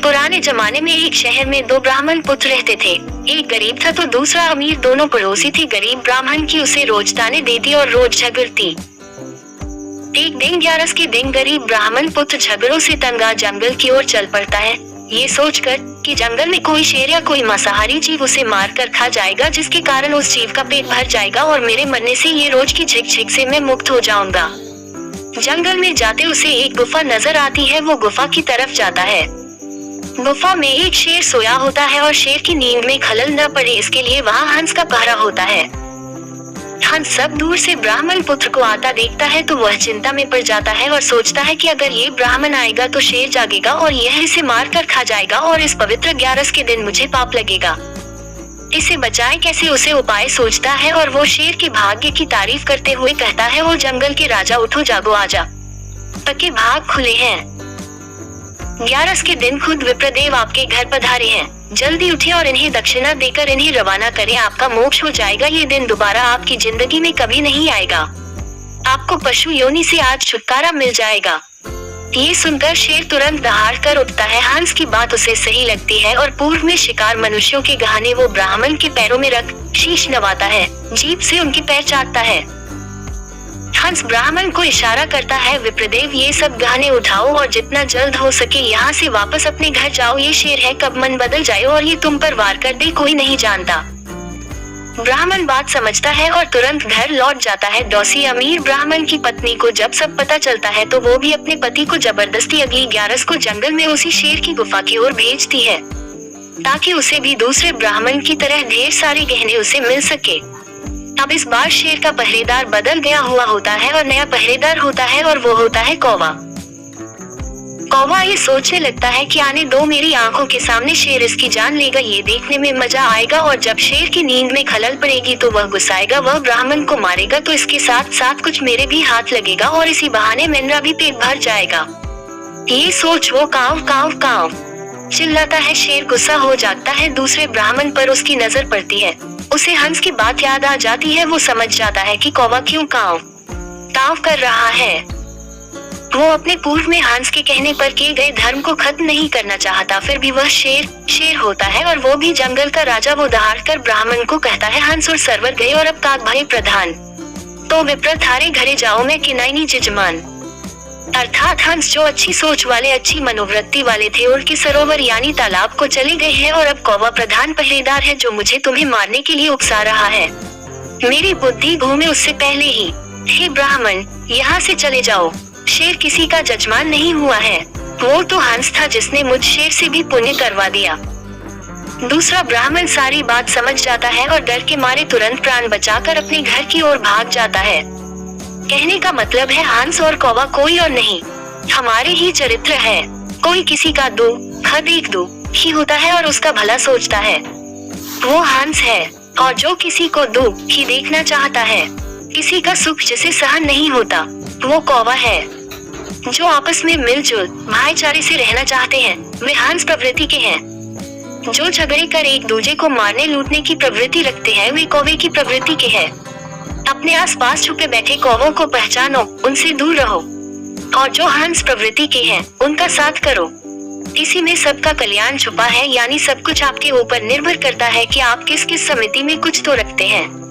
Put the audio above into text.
पुराने जमाने में एक शहर में दो ब्राह्मण पुत्र रहते थे। एक गरीब था तो दूसरा अमीर। दोनों पड़ोसी थे। गरीब ब्राह्मण की उसे रोज ताने देती और रोज झगड़ती। एक दिन 11 के दिन गरीब ब्राह्मण पुत्र झगड़ों से तंगा जंगल की ओर चल पड़ता है, ये सोचकर कि जंगल में कोई शेर या कोई मांसाहारी जीव उसे मार कर खा जाएगा, जिसके कारण उस जीव का पेट भर जाएगा और मेरे मरने से ये रोज की झिक-झिक से मैं मुक्त हो जाऊंगा। जंगल में जाते उसे एक गुफा नजर आती है। वो गुफा की तरफ जाता है। गुफा में एक शेर सोया होता है और शेर की नींद में खलल न पड़े इसके लिए वहाँ हंस का पहरा होता है। हंस सब दूर से ब्राह्मण पुत्र को आता देखता है तो वह चिंता में पड़ जाता है और सोचता है कि अगर ये ब्राह्मण आएगा तो शेर जागेगा और यह इसे मार कर खा जाएगा और इस पवित्र 11 के दिन मुझे पाप लगेगा। इसे बचाए कैसे, उसे उपाय सोचता है और वो शेर के भाग्य की तारीफ करते हुए कहता है, वो जंगल के राजा उठो जागो आजा, पक्के भाग खुले हैं। 11 के दिन खुद विप्रदेव आपके घर पधारे हैं। जल्दी उठे और इन्हें दक्षिणा देकर इन्हें रवाना करें, आपका मोक्ष हो जाएगा। ये दिन दोबारा आपकी जिंदगी में कभी नहीं आएगा। आपको पशु योनि से आज छुटकारा मिल जाएगा। ये सुनकर शेर तुरंत दहाड़ कर उठता है। हंस की बात उसे सही लगती है और पूर्व में शिकार मनुष्यों के गहने वो ब्राह्मण के पैरों में रख शीश नवाता है, जीभ से उनके पैर चाटता है। हंस ब्राह्मण को इशारा करता है, विप्रदेव ये सब गहने उठाओ और जितना जल्द हो सके यहाँ से वापस अपने घर जाओ। ये शेर है, कब मन बदल जाए और ये तुम पर वार कर दे कोई नहीं जानता। ब्राह्मण बात समझता है और तुरंत घर लौट जाता है। डौसी अमीर ब्राह्मण की पत्नी को जब सब पता चलता है तो वो भी अपने पति को जबरदस्ती अगली 11 को जंगल में उसी शेर की गुफा की ओर भेजती है, ताकि उसे भी दूसरे ब्राह्मण की तरह ढेर सारे गहने उसे मिल सके। अब इस बार शेर का पहरेदार बदल गया हुआ होता है और नया पहरेदार होता है और वो होता है कौवा। कौवा ये सोचने लगता है कि आने दो, मेरी आंखों के सामने शेर इसकी जान लेगा, ये देखने में मजा आएगा और जब शेर की नींद में खलल पड़ेगी तो वह गुस्साएगा, वह ब्राह्मण को मारेगा तो इसके साथ साथ कुछ मेरे भी हाथ लगेगा और इसी बहाने मेरा भी पेट भर जाएगा। ये सोच वो काव काव काव चिल्लाता है। शेर गुस्सा हो जाता है। दूसरे ब्राह्मण पर उसकी नजर पड़ती है। उसे हंस की बात याद आ जाती है। वो समझ जाता है कि कौवा क्यों काव काव कर रहा है। वो अपने पूर्व में हंस के कहने पर किए गए धर्म को खत्म नहीं करना चाहता, फिर भी वह शेर होता है और वो भी जंगल का राजा। वो दहाड़ कर ब्राह्मण को कहता है, हंस और सरवर गए और अब काग भय प्रधान, तो विप्र थारे घरे जाओ मैं किनाइनी जजमान। अर्थात हंस जो अच्छी सोच वाले, अच्छी मनोवृत्ति वाले थे, उनके सरोवर यानी तालाब को चले गए हैं और अब कौवा प्रधान पहरेदार है जो मुझे तुम्हें मारने के लिए उकसा रहा है। मेरी बुद्धि घूमे उससे पहले ही। हे ब्राह्मण, यहाँ से चले जाओ। शेर किसी का जजमान नहीं हुआ है, वो तो हंस था जिसने मुझ शेर से भी पुण्य करवा दिया। दूसरा ब्राह्मण सारी बात समझ जाता है और डर के मारे तुरंत प्राण बचाकर अपने घर की ओर भाग जाता है। कहने का मतलब है हंस और कौवा कोई और नहीं, हमारे ही चरित्र है। कोई किसी का देख दो ही होता है और उसका भला सोचता है, वो हंस है। और जो किसी को ही देखना चाहता है, किसी का सुख जिसे सहन नहीं होता, वो कौवा है। जो आपस में मिलजुल भाईचारे से रहना चाहते हैं, वे हंस प्रवृत्ति के हैं। जो झगड़े कर एक दूसरे को मारने लूटने की प्रवृत्ति रखते हैं, वे कौवे की प्रवृत्ति के हैं। अपने आसपास छुपे बैठे कौवों को पहचानो, उनसे दूर रहो और जो हंस प्रवृत्ति के हैं उनका साथ करो। इसी में सबका कल्याण छुपा है, यानी सब कुछ आपके ऊपर निर्भर करता है कि आप किस किस समिति में कुछ तो रखते हैं।